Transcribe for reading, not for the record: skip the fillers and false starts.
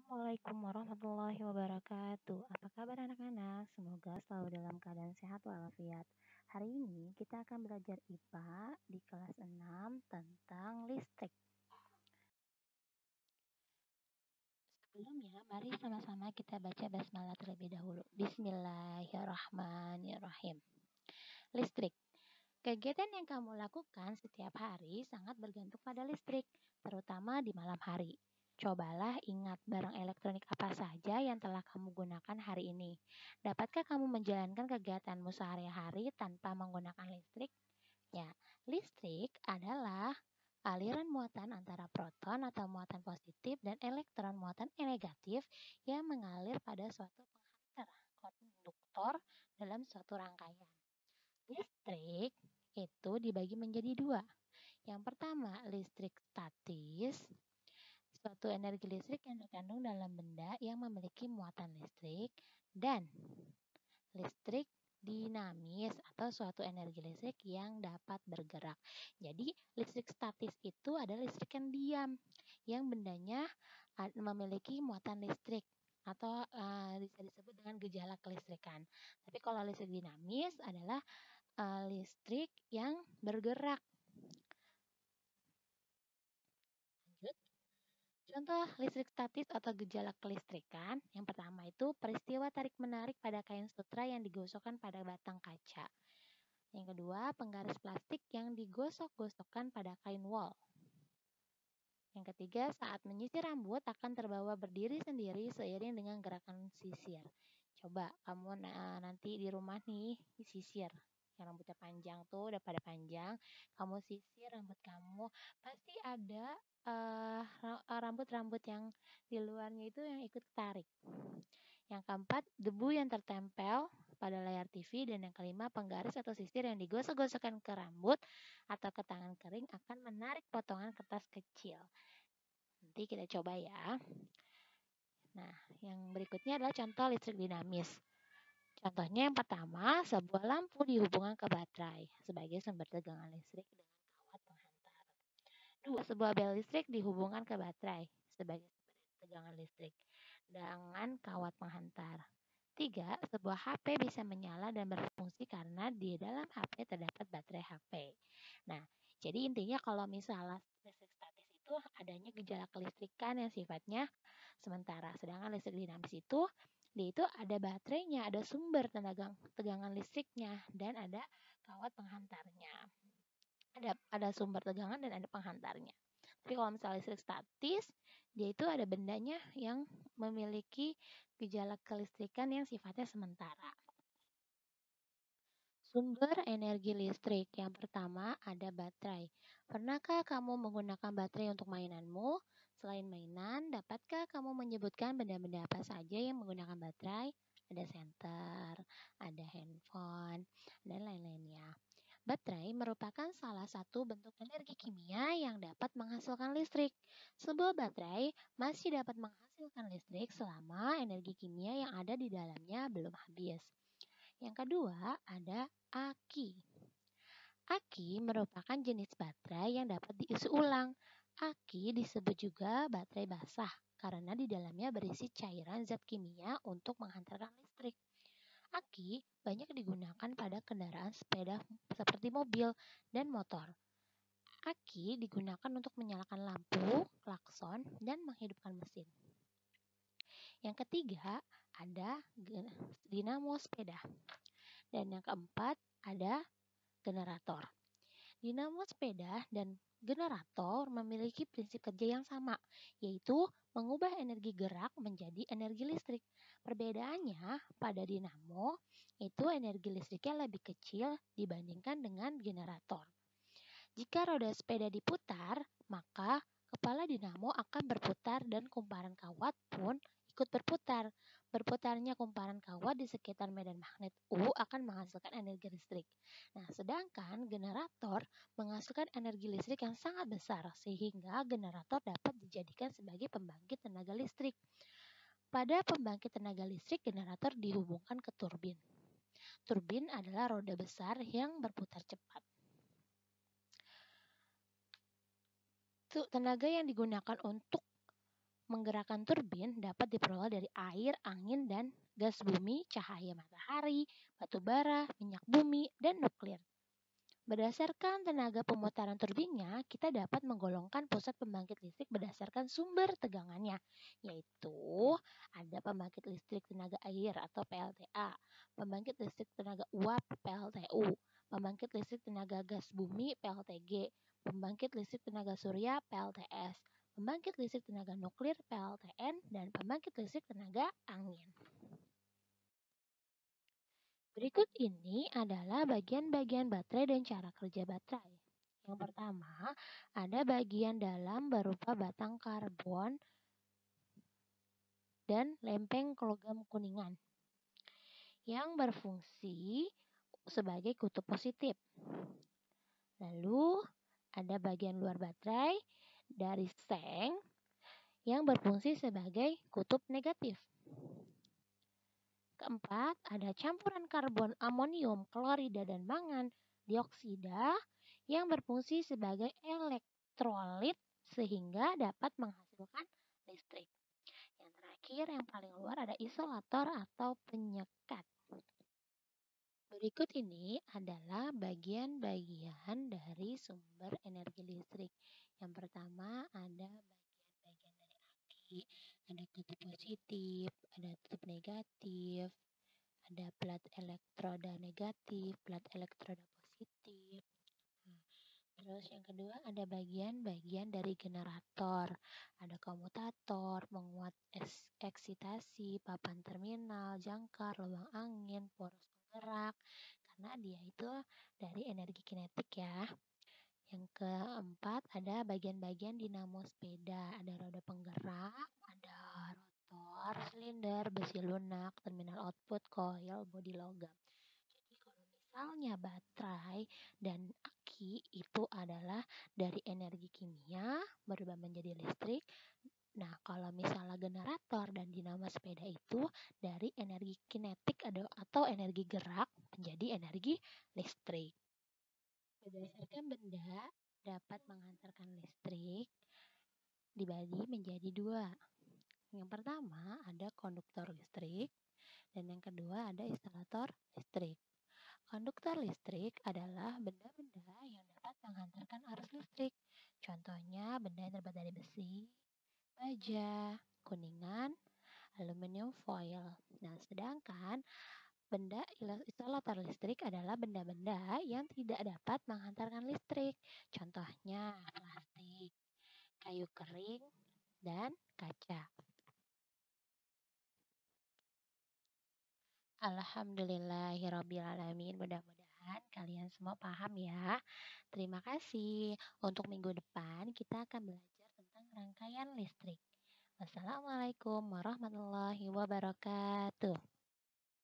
Assalamualaikum warahmatullahi wabarakatuh. Apa kabar anak-anak? Semoga selalu dalam keadaan sehat walafiat. Hari ini kita akan belajar IPA di kelas 6 tentang listrik. Sebelumnya, mari sama-sama kita baca basmalah terlebih dahulu. Bismillahirrahmanirrahim. Listrik. Kegiatan yang kamu lakukan setiap hari sangat bergantung pada listrik, terutama di malam hari. Cobalah ingat barang elektronik apa saja yang telah kamu gunakan hari ini. Dapatkah kamu menjalankan kegiatanmu sehari-hari tanpa menggunakan listrik? Ya, listrik adalah aliran muatan antara proton atau muatan positif dan elektron muatan negatif yang mengalir pada suatu penghantar konduktor dalam suatu rangkaian. Listrik itu dibagi menjadi dua. Yang pertama, listrik statis, suatu energi listrik yang terkandung dalam benda yang memiliki muatan listrik, dan listrik dinamis atau suatu energi listrik yang dapat bergerak. Jadi, listrik statis itu adalah listrik yang diam, yang bendanya memiliki muatan listrik atau bisa disebut dengan gejala kelistrikan. Tapi kalau listrik dinamis adalah listrik yang bergerak. Lanjut. Contoh listrik statis atau gejala kelistrikan. Yang pertama itu peristiwa tarik-menarik pada kain sutra yang digosokkan pada batang kaca. Yang kedua, penggaris plastik yang digosok-gosokkan pada kain wol. Yang ketiga, saat menyisir rambut akan terbawa berdiri sendiri seiring dengan gerakan sisir. Coba kamu nanti di rumah nih sisir. Yang rambutnya panjang tuh udah pada panjang, kamu sisir rambut kamu, pasti ada rambut-rambut yang di luarnya itu yang ikut tarik. Yang keempat, debu yang tertempel pada layar TV, dan yang kelima, penggaris atau sisir yang digosok-gosokkan ke rambut atau ke tangan kering akan menarik potongan kertas kecil. Nanti kita coba ya. Nah, yang berikutnya adalah contoh listrik dinamis. Contohnya yang pertama, sebuah lampu dihubungkan ke baterai sebagai sumber tegangan listrik dengan kawat penghantar. Dua, sebuah bel listrik dihubungkan ke baterai sebagai sumber tegangan listrik dengan kawat penghantar. Tiga, sebuah HP bisa menyala dan berfungsi karena di dalam HP terdapat baterai HP. Nah, jadi intinya kalau misalnya listrik statis itu adanya gejala kelistrikan yang sifatnya sementara. Sedangkan listrik dinamis itu dia itu ada baterainya, ada sumber tegangan listriknya, dan ada kawat penghantarnya. Ada sumber tegangan dan ada penghantarnya. Tapi kalau misalnya listrik statis, dia itu ada bendanya yang memiliki gejala kelistrikan yang sifatnya sementara. Sumber energi listrik yang pertama ada baterai. Pernahkah kamu menggunakan baterai untuk mainanmu? Selain mainan, dapatkah kamu menyebutkan benda-benda apa saja yang menggunakan baterai? Ada senter, ada handphone, dan lain-lainnya. Baterai merupakan salah satu bentuk energi kimia yang dapat menghasilkan listrik. Sebuah baterai masih dapat menghasilkan listrik selama energi kimia yang ada di dalamnya belum habis. Yang kedua, ada aki. Aki merupakan jenis baterai yang dapat diisi ulang. Aki disebut juga baterai basah karena di dalamnya berisi cairan zat kimia untuk menghantarkan listrik. Aki banyak digunakan pada kendaraan sepeda seperti mobil dan motor. Aki digunakan untuk menyalakan lampu, klakson, dan menghidupkan mesin. Yang ketiga, ada dinamo sepeda. Dan yang keempat, ada generator. Dinamo sepeda dan generator memiliki prinsip kerja yang sama, yaitu mengubah energi gerak menjadi energi listrik. Perbedaannya pada dinamo, itu energi listriknya lebih kecil dibandingkan dengan generator. Jika roda sepeda diputar, maka kepala dinamo akan berputar dan kumparan kawat pun ikut berputar. Berputarnya kumparan kawat di sekitar medan magnet U akan menghasilkan energi listrik. Nah, sedangkan generator menghasilkan energi listrik yang sangat besar sehingga generator dapat dijadikan sebagai pembangkit tenaga listrik. Pada pembangkit tenaga listrik, generator dihubungkan ke turbin. Turbin adalah roda besar yang berputar cepat. Tenaga yang digunakan untuk Menggerakkan turbin dapat diperoleh dari air, angin, dan gas bumi, cahaya matahari, batu bara, minyak bumi, dan nuklir. Berdasarkan tenaga pemutaran turbinnya, kita dapat menggolongkan pusat pembangkit listrik berdasarkan sumber tegangannya, yaitu ada pembangkit listrik tenaga air atau PLTA, pembangkit listrik tenaga uap PLTU, pembangkit listrik tenaga gas bumi PLTG, pembangkit listrik tenaga surya PLTS, pembangkit listrik tenaga nuklir PLTN, dan pembangkit listrik tenaga angin. Berikut ini adalah bagian-bagian baterai dan cara kerja baterai. Yang pertama, ada bagian dalam berupa batang karbon dan lempeng logam kuningan yang berfungsi sebagai kutub positif. Lalu, ada bagian luar baterai dari seng yang berfungsi sebagai kutub negatif. Keempat, ada campuran karbon, amonium, klorida, dan mangan dioksida yang berfungsi sebagai elektrolit sehingga dapat menghasilkan listrik. Yang terakhir, yang paling luar ada isolator atau penyekat. Berikut ini adalah bagian-bagian dari sumber energi listrik. Yang pertama ada bagian-bagian dari aki, ada kutub positif, ada kutub negatif, ada plat elektroda negatif, plat elektroda positif. Nah, terus yang kedua ada bagian-bagian dari generator. Ada komutator, menguat eksitasi, papan terminal, jangkar, lubang angin, poros penggerak. Karena dia itu dari energi kinetik ya. Yang keempat ada bagian-bagian dinamo sepeda. Ada roda penggerak, ada rotor, silinder, besi lunak, terminal output, coil, bodi logam. Jadi kalau misalnya baterai dan aki itu adalah dari energi kimia berubah menjadi listrik. Nah, kalau misalnya generator dan dinamo sepeda itu dari energi kinetik atau energi gerak menjadi energi listrik. Berdasarkan benda dapat menghantarkan listrik dibagi menjadi dua. Yang pertama ada konduktor listrik dan yang kedua ada instalator listrik. Konduktor listrik adalah benda-benda yang dapat menghantarkan arus listrik. Contohnya benda yang terbuat dari besi, baja, kuningan, aluminium foil. Nah, sedangkan benda instalator listrik adalah benda-benda yang tidak dapat menghantarkan listrik. Contohnya plastik, kayu kering, dan kaca. Alhamdulillahirrabbilalamin. Mudah-mudahan kalian semua paham ya. Terima kasih. Untuk minggu depan kita akan belajar tentang rangkaian listrik. Wassalamualaikum warahmatullahi wabarakatuh.